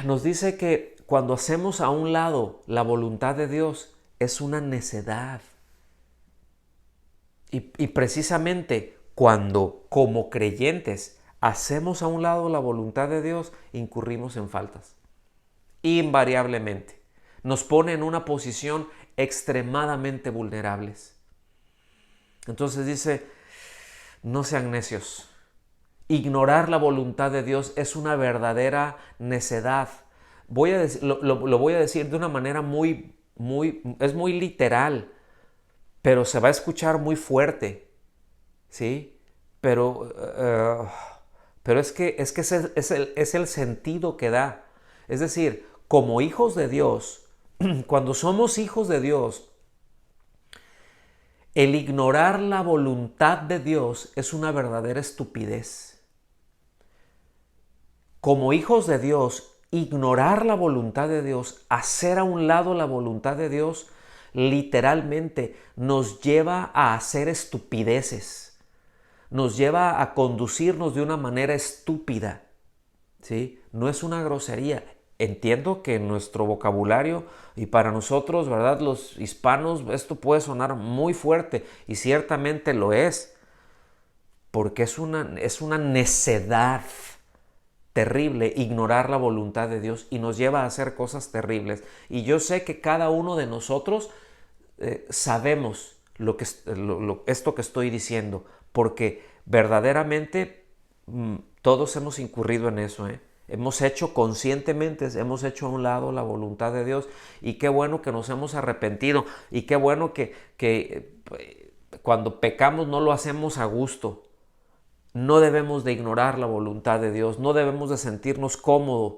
Nos dice que cuando hacemos a un lado la voluntad de Dios es una necedad. Y precisamente cuando como creyentes hacemos a un lado la voluntad de Dios, incurrimos en faltas. Invariablemente. Nos pone en una posición extremadamente vulnerables. Entonces dice, no sean necios. Ignorar la voluntad de Dios es una verdadera necedad. Lo voy a decir de una manera es muy literal, pero se va a escuchar muy fuerte, ¿sí? Pero, pero es que es el sentido que da. Es decir, como hijos de Dios, cuando somos hijos de Dios, el ignorar la voluntad de Dios es una verdadera estupidez. Como hijos de Dios, ignorar la voluntad de Dios, hacer a un lado la voluntad de Dios, literalmente nos lleva a hacer estupideces, nos lleva a conducirnos de una manera estúpida, ¿sí? No es una grosería. Entiendo que en nuestro vocabulario y para nosotros, ¿verdad? Los hispanos, esto puede sonar muy fuerte y ciertamente lo es, porque es una necedad terrible ignorar la voluntad de Dios y nos lleva a hacer cosas terribles. Y yo sé que cada uno de nosotros sabemos esto que estoy diciendo, porque verdaderamente todos hemos incurrido en eso, ¿eh? Hemos hecho conscientemente, hemos hecho a un lado la voluntad de Dios y qué bueno que nos hemos arrepentido y qué bueno que cuando pecamos no lo hacemos a gusto. No debemos de ignorar la voluntad de Dios, no debemos de sentirnos cómodos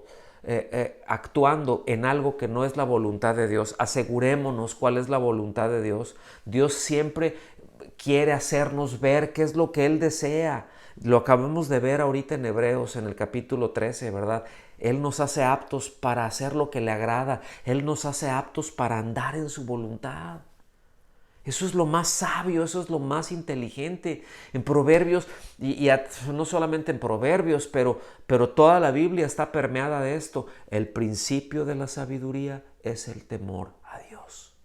actuando en algo que no es la voluntad de Dios. Asegurémonos cuál es la voluntad de Dios. Dios siempre quiere hacernos ver qué es lo que Él desea. Lo acabamos de ver ahorita en Hebreos, en el capítulo 13, ¿verdad? Él nos hace aptos para hacer lo que le agrada. Él nos hace aptos para andar en su voluntad. Eso es lo más sabio, eso es lo más inteligente. En Proverbios, no solamente en Proverbios, pero toda la Biblia está permeada de esto. El principio de la sabiduría es el temor a Dios.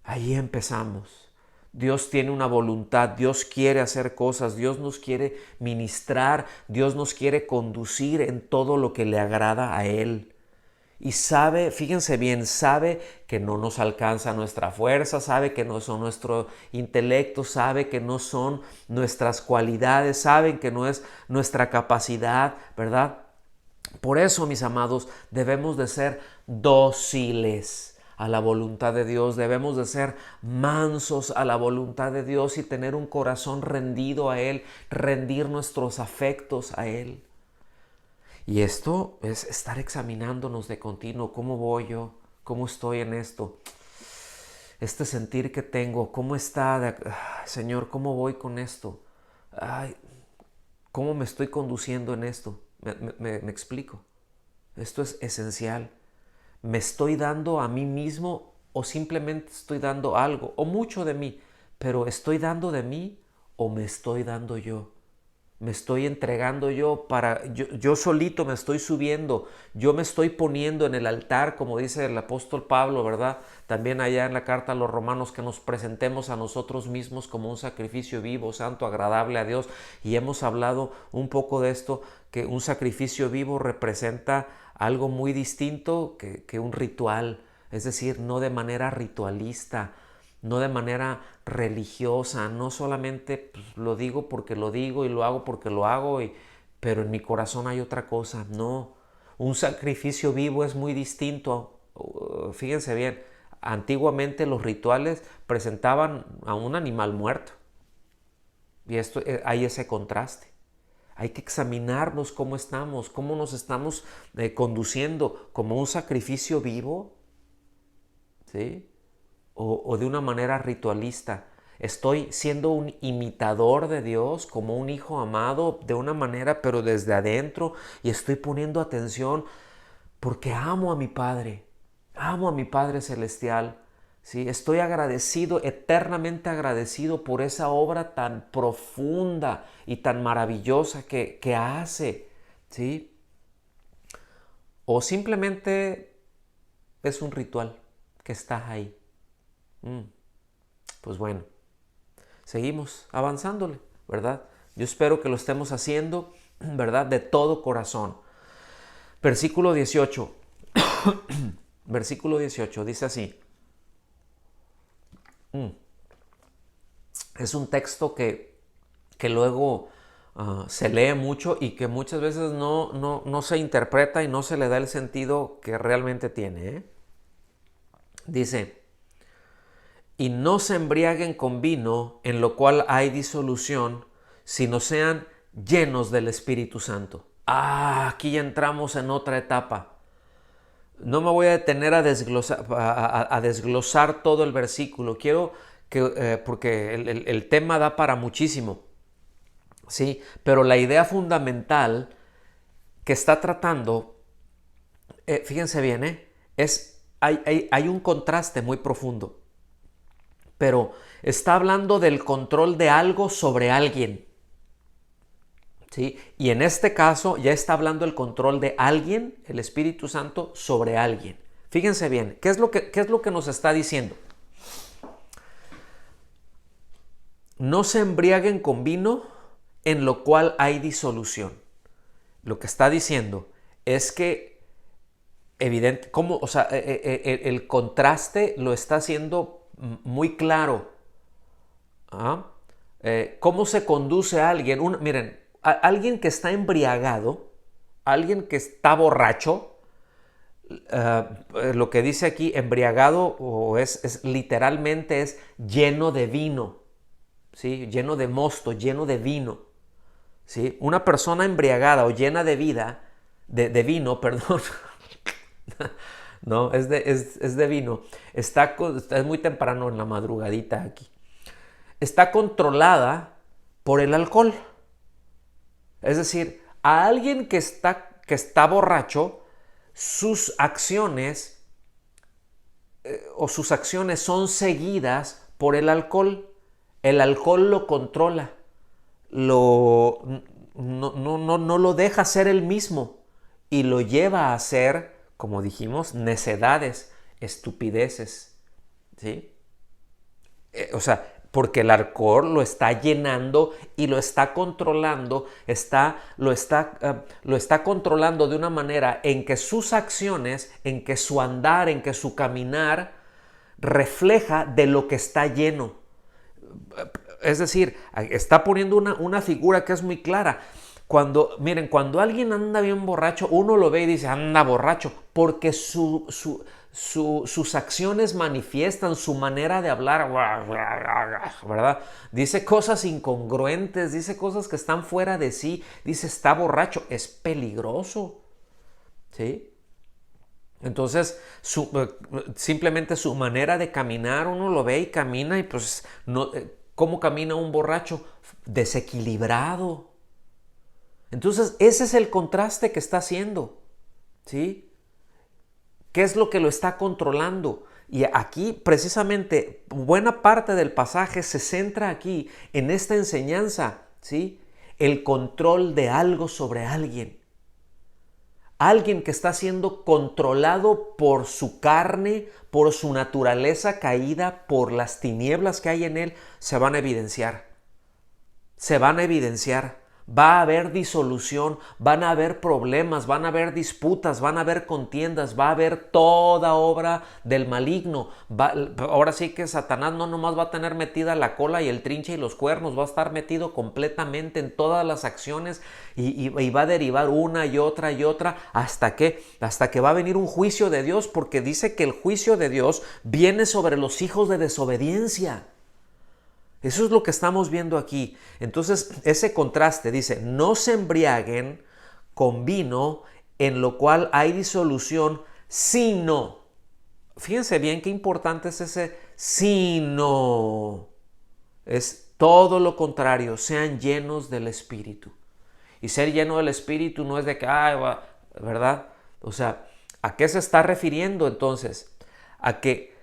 Ahí empezamos. Dios tiene una voluntad, Dios quiere hacer cosas, Dios nos quiere ministrar, Dios nos quiere conducir en todo lo que le agrada a Él. Y sabe, fíjense bien, sabe que no nos alcanza nuestra fuerza, sabe que no son nuestro intelecto, sabe que no son nuestras cualidades, sabe que no es nuestra capacidad, ¿verdad? Por eso, mis amados, debemos de ser dóciles a la voluntad de Dios, debemos de ser mansos a la voluntad de Dios y tener un corazón rendido a Él, rendir nuestros afectos a Él. Y esto es estar examinándonos de continuo. ¿Cómo voy yo? ¿Cómo estoy en esto? Este sentir que tengo, ¿cómo está? Señor, ¿cómo voy con esto? Ay, ¿cómo me estoy conduciendo en esto? Me explico. Esto es esencial. ¿Me estoy dando a mí mismo o simplemente estoy dando algo o mucho de mí? Pero ¿estoy dando de mí o me estoy dando yo? Me estoy entregando yo solito me estoy subiendo, yo me estoy poniendo en el altar, como dice el apóstol Pablo, ¿verdad? También allá en la carta a los Romanos, que nos presentemos a nosotros mismos como un sacrificio vivo, santo, agradable a Dios. Y hemos hablado un poco de esto, que un sacrificio vivo representa algo muy distinto que un ritual, es decir, no de manera ritualista, no de manera religiosa, no solamente pues, lo digo porque lo digo y lo hago porque lo hago, pero en mi corazón hay otra cosa. No, un sacrificio vivo es muy distinto. Fíjense bien, antiguamente los rituales presentaban a un animal muerto y esto hay ese contraste. Hay que examinarnos cómo estamos, cómo nos estamos conduciendo, como un sacrificio vivo, ¿sí? O de una manera ritualista. Estoy siendo un imitador de Dios, como un hijo amado, de una manera, pero desde adentro, y estoy poniendo atención porque amo a mi Padre Celestial. ¿Sí? Estoy agradecido, eternamente agradecido por esa obra tan profunda y tan maravillosa que hace. ¿Sí? O simplemente es un ritual que está ahí. Pues bueno, seguimos avanzándole, ¿verdad? Yo espero que lo estemos haciendo, ¿verdad? De todo corazón. Versículo 18. Versículo 18 dice así. Es un texto que luego se lee mucho y que muchas veces no se interpreta y no se le da el sentido que realmente tiene, ¿eh? Dice, y no se embriaguen con vino en lo cual hay disolución, sino sean llenos del Espíritu Santo. Aquí ya entramos en otra etapa. No me voy a detener a desglosar todo el versículo. Quiero que, porque el tema da para muchísimo, ¿sí? Pero la idea fundamental que está tratando, fíjense bien, hay un contraste muy profundo, pero está hablando del control de algo sobre alguien, ¿sí? Y en este caso ya está hablando el control de alguien, el Espíritu Santo, sobre alguien. Fíjense bien, ¿qué es lo que nos está diciendo? No se embriaguen con vino en lo cual hay disolución. Lo que está diciendo es que evidente, o sea, el contraste lo está haciendo muy claro. ¿Cómo se conduce a alguien? Miren, alguien que está embriagado, alguien que está borracho, lo que dice aquí, embriagado, o literalmente es lleno de vino, ¿sí? Lleno de mosto, lleno de vino, ¿sí? Una persona embriagada o llena de de vino, perdón, no, es de vino, es muy temprano en la madrugadita aquí, está controlada por el alcohol. Es decir, a alguien que está borracho, sus acciones sus acciones son seguidas por el alcohol. El alcohol lo controla, no lo deja ser él mismo y lo lleva a hacer, como dijimos, necedades, estupideces, ¿sí? O sea, porque el alcohol lo está llenando y lo está controlando, lo está controlando de una manera en que sus acciones, en que su andar, en que su caminar refleja de lo que está lleno. Es decir, está poniendo una figura que es muy clara. Miren, cuando alguien anda bien borracho, uno lo ve y dice, anda borracho, porque sus acciones manifiestan su manera de hablar, ¿verdad? Dice cosas incongruentes, dice cosas que están fuera de sí, dice, está borracho, es peligroso, ¿sí? Entonces, simplemente su manera de caminar, uno lo ve y camina y pues, no, ¿cómo camina un borracho? Desequilibrado. Entonces, ese es el contraste que está haciendo, ¿sí? ¿Qué es lo que lo está controlando? Y aquí, precisamente, buena parte del pasaje se centra aquí en esta enseñanza, ¿sí? El control de algo sobre alguien. Alguien que está siendo controlado por su carne, por su naturaleza caída, por las tinieblas que hay en él, se van a evidenciar. Se van a evidenciar. Va a haber disolución, van a haber problemas, van a haber disputas, van a haber contiendas, va a haber toda obra del maligno. Ahora sí que Satanás no nomás va a tener metida la cola y el trinche y los cuernos, va a estar metido completamente en todas las acciones y va a derivar una y otra hasta que va a venir un juicio de Dios, porque dice que el juicio de Dios viene sobre los hijos de desobediencia. Eso es lo que estamos viendo aquí. Entonces, ese contraste dice, no se embriaguen con vino en lo cual hay disolución, sino, fíjense bien qué importante es ese sino, es todo lo contrario, sean llenos del Espíritu. Y ser lleno del Espíritu no es de que, ¿verdad? O sea, ¿a qué se está refiriendo entonces? A que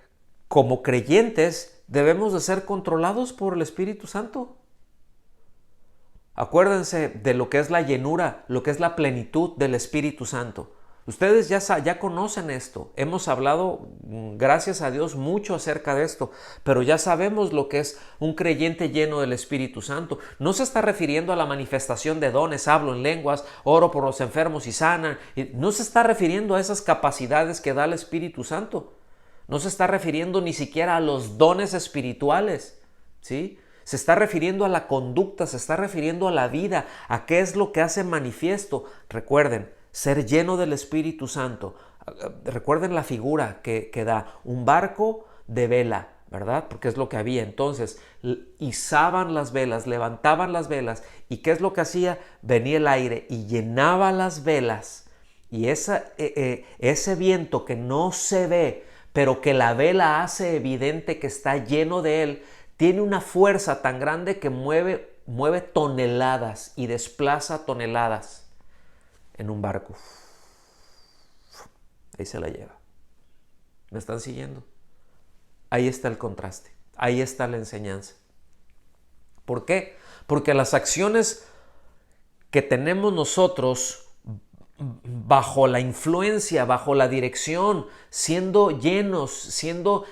como creyentes debemos de ser controlados por el Espíritu Santo. Acuérdense de lo que es la llenura, lo que es la plenitud del Espíritu Santo. Ustedes ya conocen esto. Hemos hablado, gracias a Dios, mucho acerca de esto, pero ya sabemos lo que es un creyente lleno del Espíritu Santo. No se está refiriendo a la manifestación de dones, hablo en lenguas, oro por los enfermos y sanan. No se está refiriendo a esas capacidades que da el Espíritu Santo. No se está refiriendo ni siquiera a los dones espirituales, ¿sí? Se está refiriendo a la conducta, se está refiriendo a la vida, a qué es lo que hace manifiesto. Recuerden, ser lleno del Espíritu Santo. Recuerden la figura que da un barco de vela, ¿verdad? Porque es lo que había. Entonces, izaban las velas, levantaban las velas. ¿Y qué es lo que hacía? Venía el aire y llenaba las velas. Y ese viento que no se ve, pero que la vela hace evidente que está lleno de él, tiene una fuerza tan grande que mueve toneladas y desplaza toneladas en un barco. Ahí se la lleva. ¿Me están siguiendo? Ahí está el contraste. Ahí está la enseñanza. ¿Por qué? Porque las acciones que tenemos nosotros bajo la influencia, bajo la dirección, siendo llenos, siendo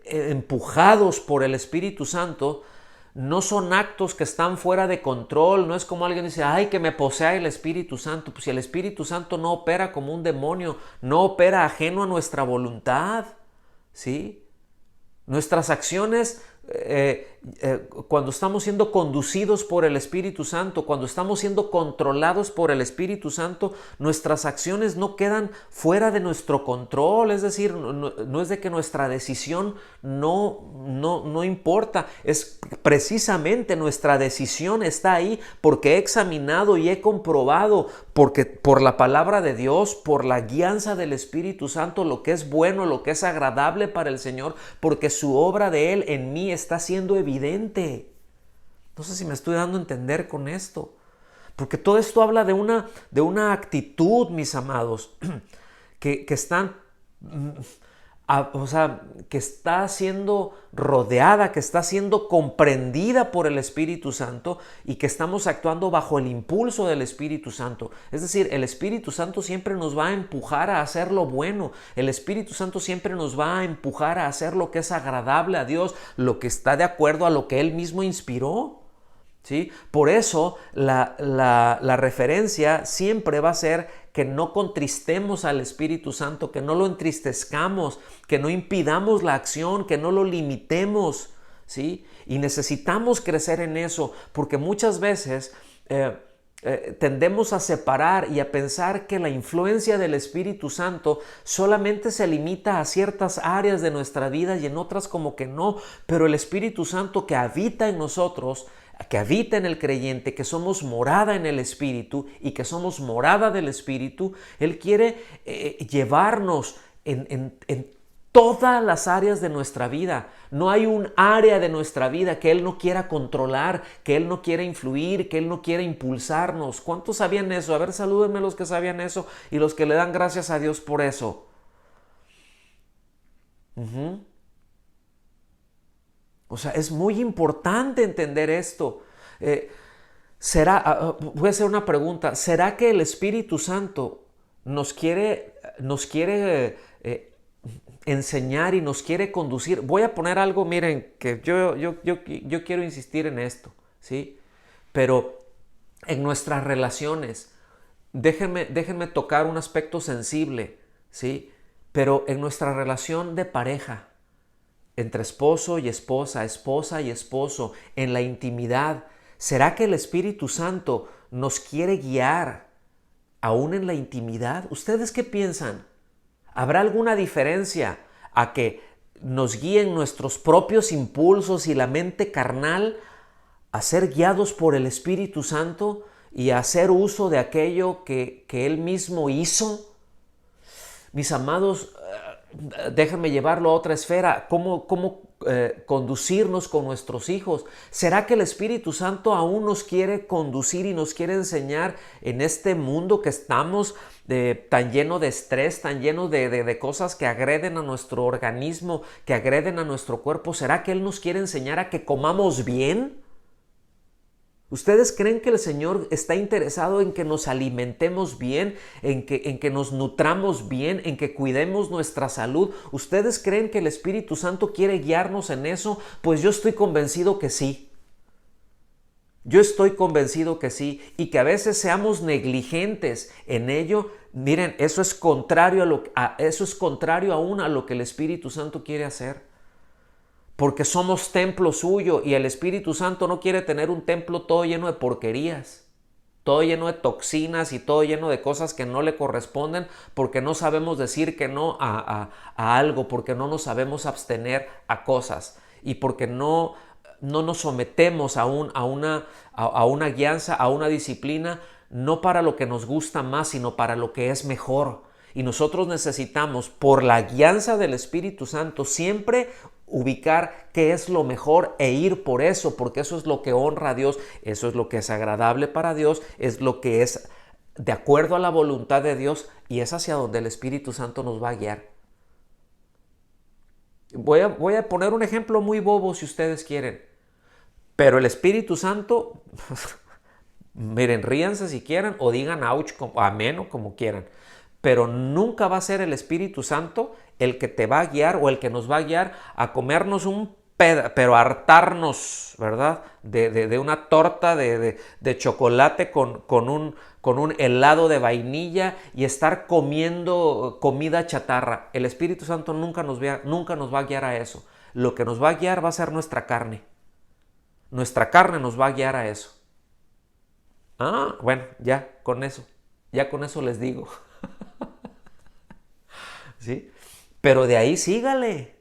empujados por el Espíritu Santo, no son actos que están fuera de control. No es como alguien dice, ay, que me posea el Espíritu Santo. Pues si el Espíritu Santo no opera como un demonio, no opera ajeno a nuestra voluntad, ¿sí? Nuestras acciones, cuando estamos siendo conducidos por el Espíritu Santo, cuando estamos siendo controlados por el Espíritu Santo, nuestras acciones no quedan fuera de nuestro control. Es decir, no es de que nuestra decisión no importa. Es precisamente nuestra decisión está ahí porque he examinado y he comprobado, porque por la palabra de Dios, por la guianza del Espíritu Santo, lo que es bueno, lo que es agradable para el Señor, porque su obra de Él en mí está siendo evidente. No sé si me estoy dando a entender con esto, porque todo esto habla de una actitud, mis amados, que están, que está siendo rodeada, que está siendo comprendida por el Espíritu Santo y que estamos actuando bajo el impulso del Espíritu Santo. Es decir, el Espíritu Santo siempre nos va a empujar a hacer lo bueno. El Espíritu Santo siempre nos va a empujar a hacer lo que es agradable a Dios, lo que está de acuerdo a lo que Él mismo inspiró. ¿Sí? Por eso la referencia siempre va a ser que no contristemos al Espíritu Santo, que no lo entristezcamos, que no impidamos la acción, que no lo limitemos, ¿sí? Y necesitamos crecer en eso, porque muchas veces tendemos a separar y a pensar que la influencia del Espíritu Santo solamente se limita a ciertas áreas de nuestra vida y en otras como que no, pero el Espíritu Santo que habita en nosotros, que habita en el creyente, que somos morada en el Espíritu y que somos morada del Espíritu, Él quiere llevarnos en todas las áreas de nuestra vida. No hay un área de nuestra vida que Él no quiera controlar, que Él no quiera influir, que Él no quiera impulsarnos. ¿Cuántos sabían eso? A ver, salúdenme los que sabían eso y los que le dan gracias a Dios por eso. O sea, es muy importante entender esto. Voy a hacer una pregunta. ¿Será que el Espíritu Santo nos quiere enseñar y nos quiere conducir? Voy a poner algo, miren, que yo quiero insistir en esto, ¿sí? Pero en nuestras relaciones, déjenme tocar un aspecto sensible, ¿sí? Pero en nuestra relación de pareja, entre esposo y esposa, esposa y esposo, en la intimidad, ¿será que el Espíritu Santo nos quiere guiar aún en la intimidad? ¿Ustedes qué piensan? ¿Habrá alguna diferencia a que nos guíen nuestros propios impulsos y la mente carnal a ser guiados por el Espíritu Santo y a hacer uso de aquello que Él mismo hizo? Mis amados, déjenme llevarlo a otra esfera. ¿Cómo conducirnos con nuestros hijos? ¿Será que el Espíritu Santo aún nos quiere conducir y nos quiere enseñar en este mundo que estamos tan lleno de estrés, tan lleno de cosas que agreden a nuestro organismo, que agreden a nuestro cuerpo? ¿Será que Él nos quiere enseñar a que comamos bien? ¿Ustedes creen que el Señor está interesado en que nos alimentemos bien, en que nos nutramos bien, en que cuidemos nuestra salud? ¿Ustedes creen que el Espíritu Santo quiere guiarnos en eso? Pues yo estoy convencido que sí. Yo estoy convencido que sí, y que a veces seamos negligentes en ello. Miren, eso es contrario aún a lo que el Espíritu Santo quiere hacer. porque somos templo suyo y el Espíritu Santo no quiere tener un templo todo lleno de porquerías, todo lleno de toxinas y todo lleno de cosas que no le corresponden, porque no sabemos decir que no a algo, porque no nos sabemos abstener a cosas y porque no nos sometemos a una guianza, a una disciplina, no para lo que nos gusta más, sino para lo que es mejor. Y nosotros necesitamos, por la guianza del Espíritu Santo, siempre ubicar qué es lo mejor e ir por eso, porque eso es lo que honra a Dios, eso es lo que es agradable para Dios, es lo que es de acuerdo a la voluntad de Dios y es hacia donde el Espíritu Santo nos va a guiar. Voy a poner un ejemplo muy bobo si ustedes quieren, pero el Espíritu Santo, miren, ríanse si quieren o digan ouch, amén o como quieran, pero nunca va a ser el Espíritu Santo el que te va a guiar o el que nos va a guiar a comernos pero a hartarnos, ¿verdad? De una torta de chocolate con un helado de vainilla y estar comiendo comida chatarra. El Espíritu Santo nunca nos va a guiar a eso. Lo que nos va a guiar va a ser nuestra carne. Nuestra carne nos va a guiar a eso. Bueno, ya con eso les digo. ¿Sí? Pero de ahí sígale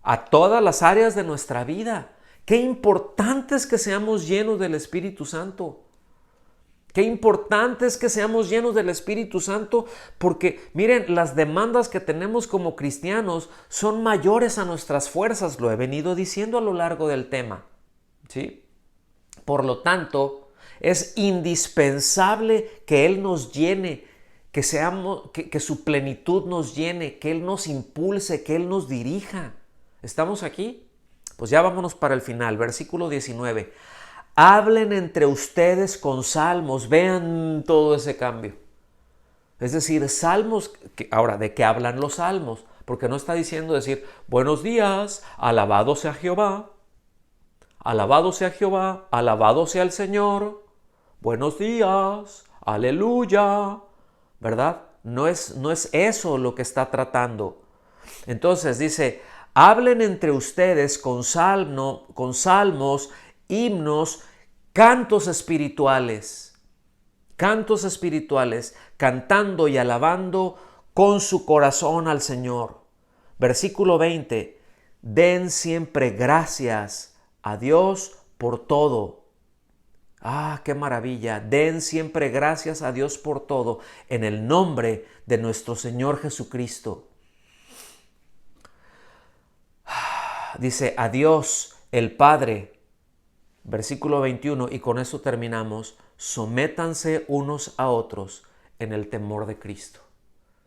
a todas las áreas de nuestra vida. Qué importante es que seamos llenos del Espíritu Santo. Qué importante es que seamos llenos del Espíritu Santo, porque miren, las demandas que tenemos como cristianos son mayores a nuestras fuerzas. Lo he venido diciendo a lo largo del tema, ¿sí? Por lo tanto, es indispensable que Él nos llene, que su plenitud nos llene, que Él nos impulse, que Él nos dirija. ¿Estamos aquí? Pues ya vámonos para el final, versículo 19. Hablen entre ustedes con salmos, vean todo ese cambio. Es decir, salmos, ahora, ¿de qué hablan los salmos? Porque no está diciendo decir, buenos días, alabado sea Jehová, alabado sea Jehová, alabado sea el Señor, buenos días, aleluya, ¿verdad? No es eso lo que está tratando. Entonces dice, hablen entre ustedes con salmos, himnos, cantos espirituales, cantando y alabando con su corazón al Señor. Versículo 20, den siempre gracias a Dios por todo. ¡Qué maravilla! Den siempre gracias a Dios por todo en el nombre de nuestro Señor Jesucristo. Dice, a Dios el Padre, versículo 21, y con eso terminamos, sométanse unos a otros en el temor de Cristo.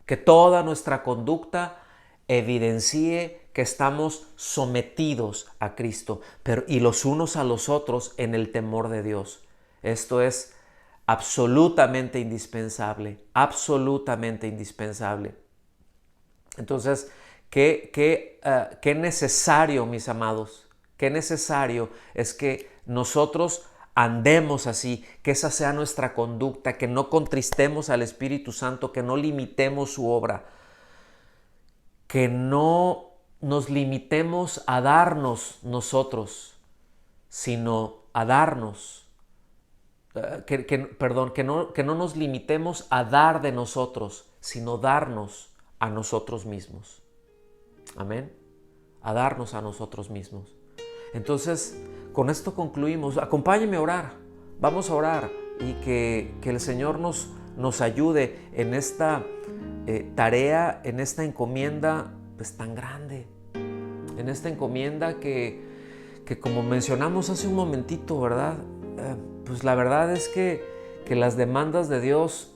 Que toda nuestra conducta evidencie que estamos sometidos a Cristo, y los unos a los otros en el temor de Dios. Esto es absolutamente indispensable, absolutamente indispensable. Entonces, qué necesario, mis amados, qué necesario es que nosotros andemos así, que esa sea nuestra conducta, que no contristemos al Espíritu Santo, que no limitemos su obra, que no nos limitemos a darnos nosotros, sino a darnos. Que no nos limitemos a dar de nosotros, sino darnos a nosotros mismos. Amén. A darnos a nosotros mismos. Entonces, con esto concluimos. Acompáñenme a orar. Vamos a orar y que el Señor nos ayude en esta tarea, en esta encomienda pues tan grande. En esta encomienda que como mencionamos hace un momentito, ¿verdad? Pues la verdad es que las demandas de Dios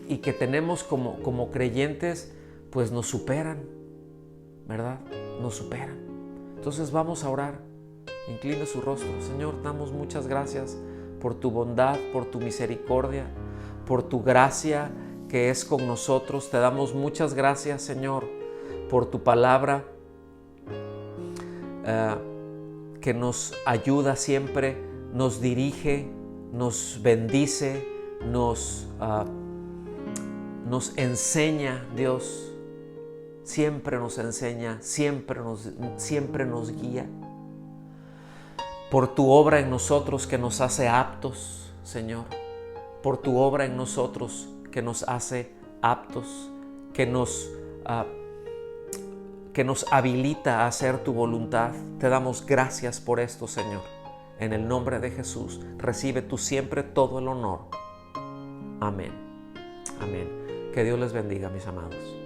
y que tenemos como creyentes, pues nos superan, ¿verdad? Nos superan. Entonces vamos a orar. Incline su rostro. Señor, damos muchas gracias por tu bondad, por tu misericordia, por tu gracia que es con nosotros. Te damos muchas gracias, Señor, por tu palabra que nos ayuda siempre, nos dirige, nos bendice, nos enseña, Dios. siempre nos enseña, siempre nos guía. Por tu obra en nosotros que nos hace aptos, Señor. Por tu obra en nosotros que nos hace aptos, que nos habilita a hacer tu voluntad. Te damos gracias por esto, Señor. En el nombre de Jesús, recibe tú siempre todo el honor. Amén. Amén. Que Dios les bendiga, mis amados.